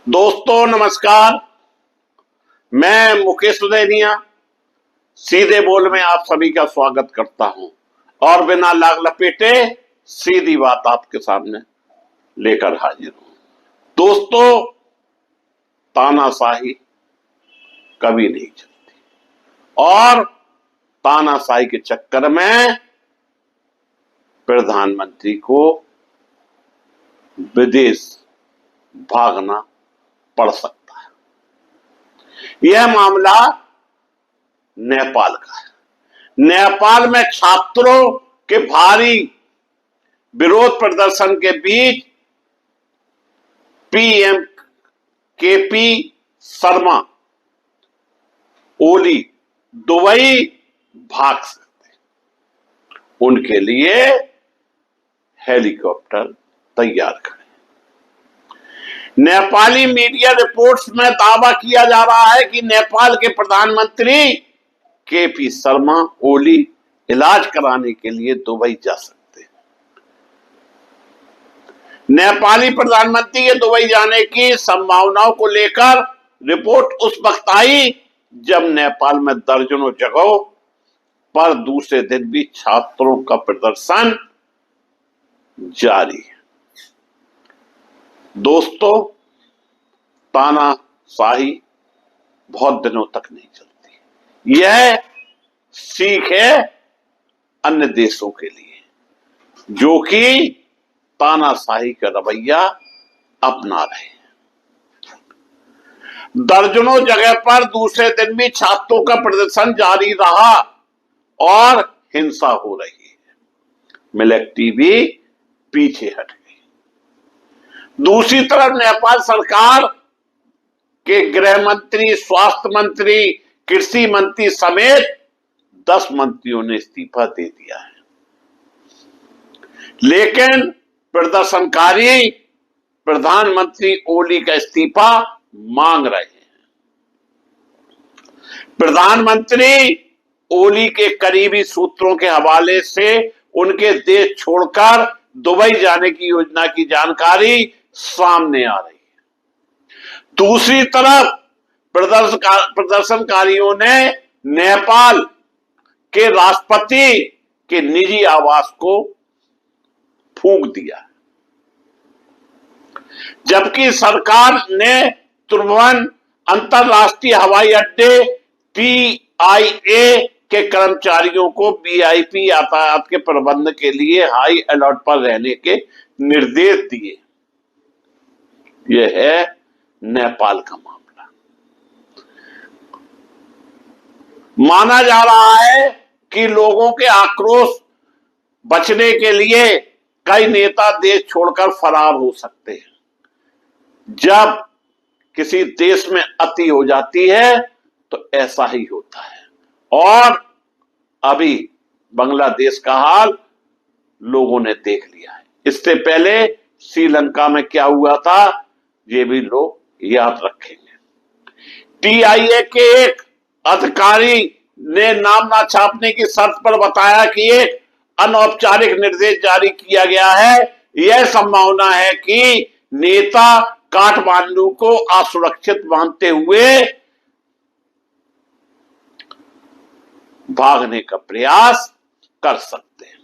दोस्तों नमस्कार। मैं मुकेश उदैनिया सीधे बोल में आप सभी का स्वागत करता हूं और बिना लाग लपेटे सीधी बात आपके सामने लेकर हाजिर हूं। दोस्तों, तानाशाही कभी नहीं चलती और तानाशाही के चक्कर में प्रधानमंत्री को विदेश भागना पड़ सकता है। यह मामला नेपाल का है। नेपाल में छात्रों के भारी विरोध प्रदर्शन के बीच PM KP Sharma Oli Dubai भाग सकते, उनके लिए हेलीकॉप्टर तैयार करें। नेपाली मीडिया रिपोर्ट्स में दावा किया जा रहा है कि नेपाल के प्रधानमंत्री केपी शर्मा ओली इलाज कराने के लिए दुबई जा सकते हैं। नेपाली प्रधानमंत्री के दुबई जाने की संभावनाओं को लेकर रिपोर्ट उस वक्त आई जब नेपाल में दर्जनों जगहों पर दूसरे दिन भी छात्रों का प्रदर्शन जारी है। दोस्तों, तानाशाही बहुत दिनों तक नहीं चलती। यह सीख है अन्य देशों के लिए जो कि तानाशाही का रवैया अपना रहे हैं। दर्जनों जगह पर दूसरे दिन भी छात्रों का प्रदर्शन जारी रहा और हिंसा हो रही है। मिलिट्री भी पीछे हट गई। दूसरी तरफ नेपाल सरकार के गृह मंत्री, स्वास्थ्य मंत्री, कृषि मंत्री समेत 10 मंत्रियों ने इस्तीफा दे दिया है, लेकिन प्रदर्शनकारी प्रधानमंत्री ओली का इस्तीफा मांग रहे हैं। प्रधानमंत्री ओली के करीबी सूत्रों के हवाले से उनके देश छोड़कर दुबई जाने की योजना की जानकारी सामने आ रही है। दूसरी तरफ प्रदर्शनकारियों ने नेपाल के राष्ट्रपति के निजी आवास को फूंक दिया, जबकि सरकार ने त्रिभुवन अंतरराष्ट्रीय हवाई अड्डे TIA के कर्मचारियों को VIP यातायात के प्रबंध के लिए हाई अलर्ट पर रहने के निर्देश दिए। यह है नेपाल का मामला। माना जा रहा है कि लोगों के आक्रोश बचने के लिए कई नेता देश छोड़कर फरार हो सकते हैं। जब किसी देश में अति हो जाती है तो ऐसा ही होता है और अभी बांग्लादेश का हाल लोगों ने देख लिया है। इससे पहले श्रीलंका में क्या हुआ था ये भी लोग याद रखेंगे। TIA के एक अधिकारी ने नाम ना छापने की शर्त पर बताया कि एक अनौपचारिक निर्देश जारी किया गया है। यह संभावना है कि नेता काठमांडू को असुरक्षित मानते हुए भागने का प्रयास कर सकते हैं,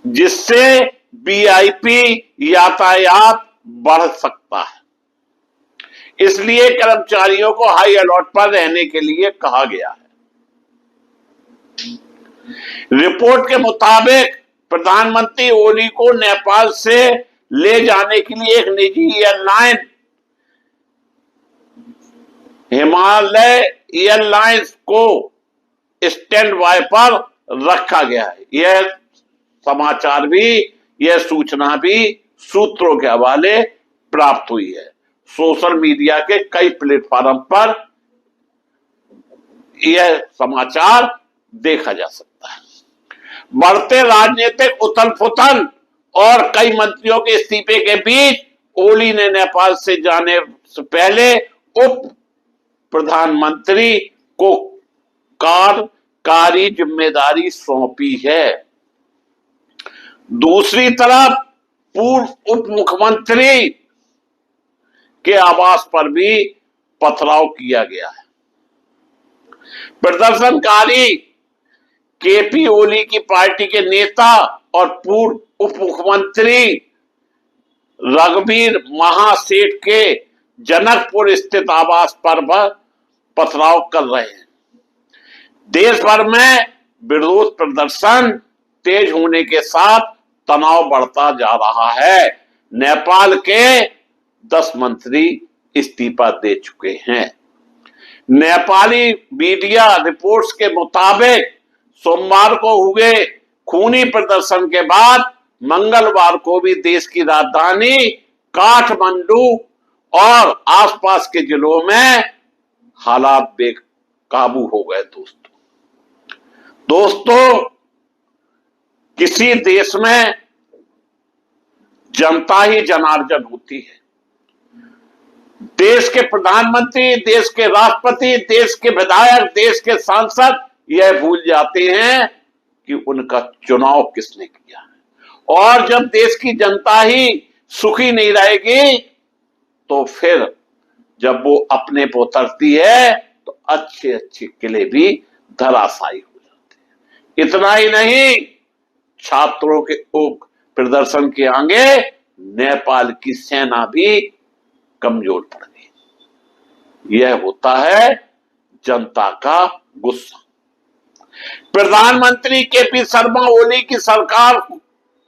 जिससे VIP यातायात बढ़ सकता है। इसलिए कर्मचारियों को हाई अलर्ट पर रहने के लिए कहा गया है। रिपोर्ट के मुताबिक प्रधानमंत्री ओली को नेपाल से ले जाने के लिए एक निजी एयरलाइन हिमालय एयरलाइंस को स्टैंड बाय पर रखा गया है। यह सूचना भी सूत्रों के हवाले प्राप्त हुई है। सोशल मीडिया के कई प्लेटफॉर्म पर यह समाचार देखा जा सकता है। बढ़ते राजनीतिक उथल पुथल और कई मंत्रियों के इस्तीफे के बीच ओली ने नेपाल से जाने से पहले उप प्रधानमंत्री को कार्यकारी जिम्मेदारी सौंपी है। दूसरी तरफ पूर्व उप मुख्यमंत्री के आवास पर भी पथराव किया गया है। प्रदर्शनकारी केपी ओली की पार्टी के नेता और पूर्व उप मुख्यमंत्री रघुवीर महासेठ के जनकपुर स्थित आवास पर पथराव कर रहे हैं। देश भर में विरोध प्रदर्शन तेज होने के साथ तनाव बढ़ता जा रहा है। नेपाल के 10 मंत्री इस्तीफा दे चुके हैं। नेपाली मीडिया रिपोर्ट्स के मुताबिक सोमवार को हुए खूनी प्रदर्शन के बाद मंगलवार को भी देश की राजधानी काठमांडू और आसपास के जिलों में हालात बेकाबू हो गए। दोस्तों, किसी देश में जनता ही जनार्दन होती है। देश के प्रधानमंत्री, देश के राष्ट्रपति, देश के विधायक, देश के सांसद यह भूल जाते हैं कि उनका चुनाव किसने किया है। और जब देश की जनता ही सुखी नहीं रहेगी तो फिर जब वो अपने पे उतरती है तो अच्छे अच्छे किले भी धराशायी हो जाते हैं। इतना ही नहीं, छात्रों के प्रदर्शन के आगे नेपाल की सेना भी कमजोर पड़ गई। यह होता है जनता का गुस्सा। प्रधानमंत्री केपी शर्मा ओली की सरकार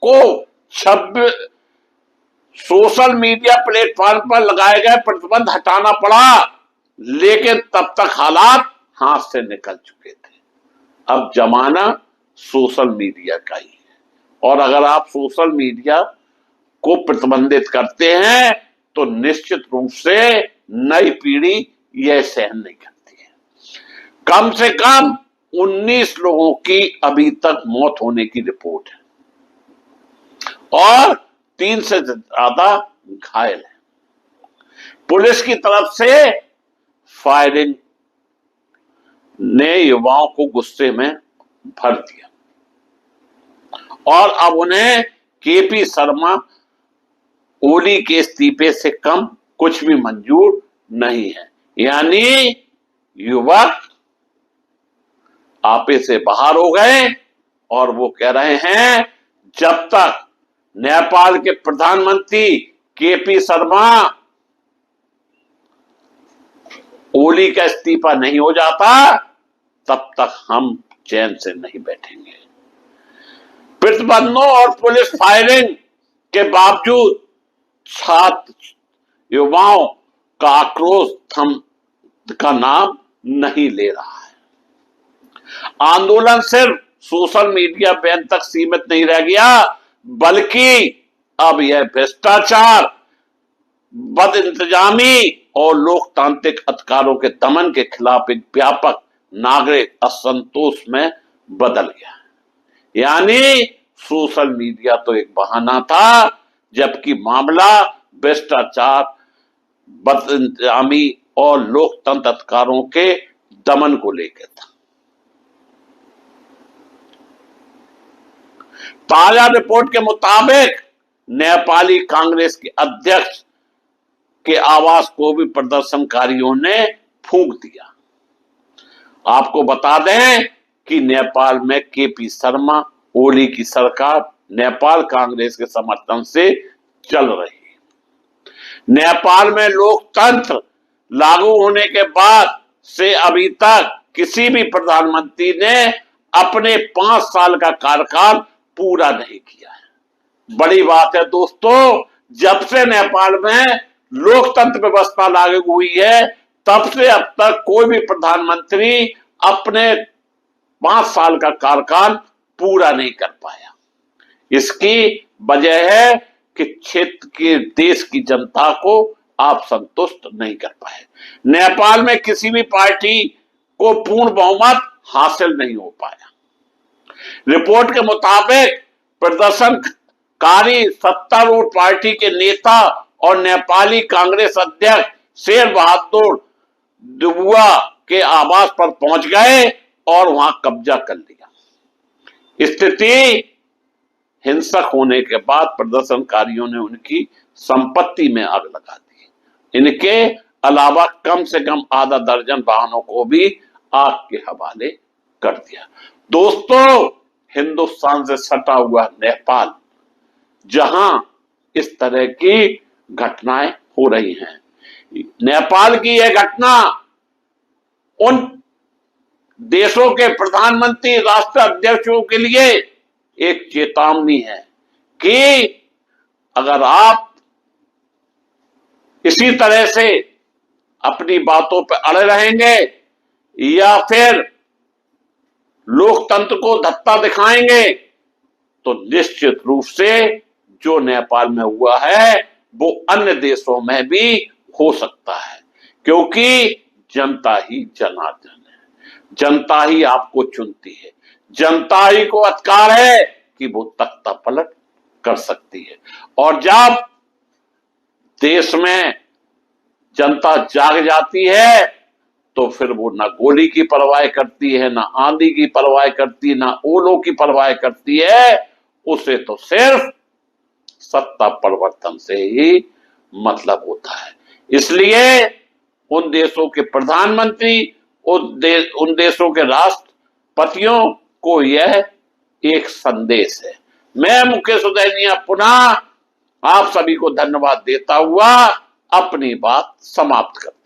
को 26 सोशल मीडिया प्लेटफॉर्म पर लगाए गए प्रतिबंध हटाना पड़ा, लेकिन तब तक हालात हाथ से निकल चुके थे। अब जमाना सोशल मीडिया का ही है, और अगर आप सोशल मीडिया को प्रतिबंधित करते हैं तो निश्चित रूप से नई पीढ़ी यह सहन नहीं करती है। कम से कम 19 लोगों की अभी तक मौत होने की रिपोर्ट है और 3 से ज्यादा घायल हैं। पुलिस की तरफ से फायरिंग ने युवाओं को गुस्से में भर दिया और अब उन्हें केपी शर्मा ओली के इस्तीफे से कम कुछ भी मंजूर नहीं है। यानी युवक आपे से बाहर हो गए और वो कह रहे हैं जब तक नेपाल के प्रधानमंत्री केपी शर्मा ओली का इस्तीफा नहीं हो जाता तब तक हम चैन से नहीं बैठेंगे। प्रतिबंधों और पुलिस फायरिंग के बावजूद छात्र युवाओं का आक्रोश थम का नाम नहीं ले रहा है। आंदोलन सिर्फ सोशल मीडिया बैन तक सीमित नहीं रह गया, बल्कि अब यह भ्रष्टाचार, बदइंतजामी और लोकतांत्रिक अधिकारों के दमन के खिलाफ एक व्यापक नागरिक असंतोष में बदल गया। यानी सोशल मीडिया तो एक बहाना था, जबकि मामला भ्रष्टाचार, बदइंतजामी और लोकतंत्र अधिकारों के दमन को लेकर था। ताजा रिपोर्ट के मुताबिक नेपाली कांग्रेस के अध्यक्ष के आवास को भी प्रदर्शनकारियों ने फूंक दिया। आपको बता दें कि नेपाल में केपी शर्मा ओली की सरकार नेपाल कांग्रेस के समर्थन से चल रही है। नेपाल में लोकतंत्र लागू होने के बाद से अभी तक किसी भी प्रधानमंत्री ने अपने 5 साल का कार्यकाल पूरा नहीं किया है। बड़ी बात है दोस्तों, जब से नेपाल में लोकतंत्र व्यवस्था लागू हुई है तब से अब तक कोई भी प्रधानमंत्री अपने 5 साल का कार्यकाल पूरा नहीं कर पाया। इसकी वजह है कि क्षेत्र के देश की जनता को आप संतुष्ट नहीं कर पाए। नेपाल में किसी भी पार्टी को पूर्ण बहुमत हासिल नहीं हो पाया। रिपोर्ट के मुताबिक प्रदर्शनकारी सत्तारूढ़ पार्टी के नेता और नेपाली कांग्रेस अध्यक्ष शेर बहादुर देउवा के आवास पर पहुंच गए और वहां कब्जा कर लिया। स्थिति हिंसक होने के बाद प्रदर्शनकारियों ने उनकी संपत्ति में आग लगा दी इनके अलावा कम से कम आधा दर्जन वाहनों को भी आग के हवाले कर दिया। दोस्तों, हिंदुस्तान से सटा हुआ नेपाल, जहां इस तरह की घटनाएं हो रही हैं, नेपाल की यह घटना उन देशों के प्रधानमंत्री, राष्ट्र अध्यक्षों के लिए एक चेतावनी है कि अगर आप इसी तरह से अपनी बातों पर अड़े रहेंगे या फिर लोकतंत्र को धत्ता दिखाएंगे तो निश्चित रूप से जो नेपाल में हुआ है वो अन्य देशों में भी हो सकता है, क्योंकि जनता ही जनार्दन है, जनता ही आपको चुनती है, जनता ही को अधिकार है कि वो तख्ता पलट कर सकती है। और जब देश में जनता जाग जाती है तो फिर वो ना गोली की परवाह करती है, ना आंधी की परवाह करती है, ना ओलों की परवाह करती है, उसे तो सिर्फ सत्ता परिवर्तन से ही मतलब होता है। इसलिए उन देशों के प्रधानमंत्री, उन देशों के राष्ट्रपतियों को यह एक संदेश है। मैं मुकेश उदैनिया पुनः आप सभी को धन्यवाद देता हुआ अपनी बात समाप्त करता हूं।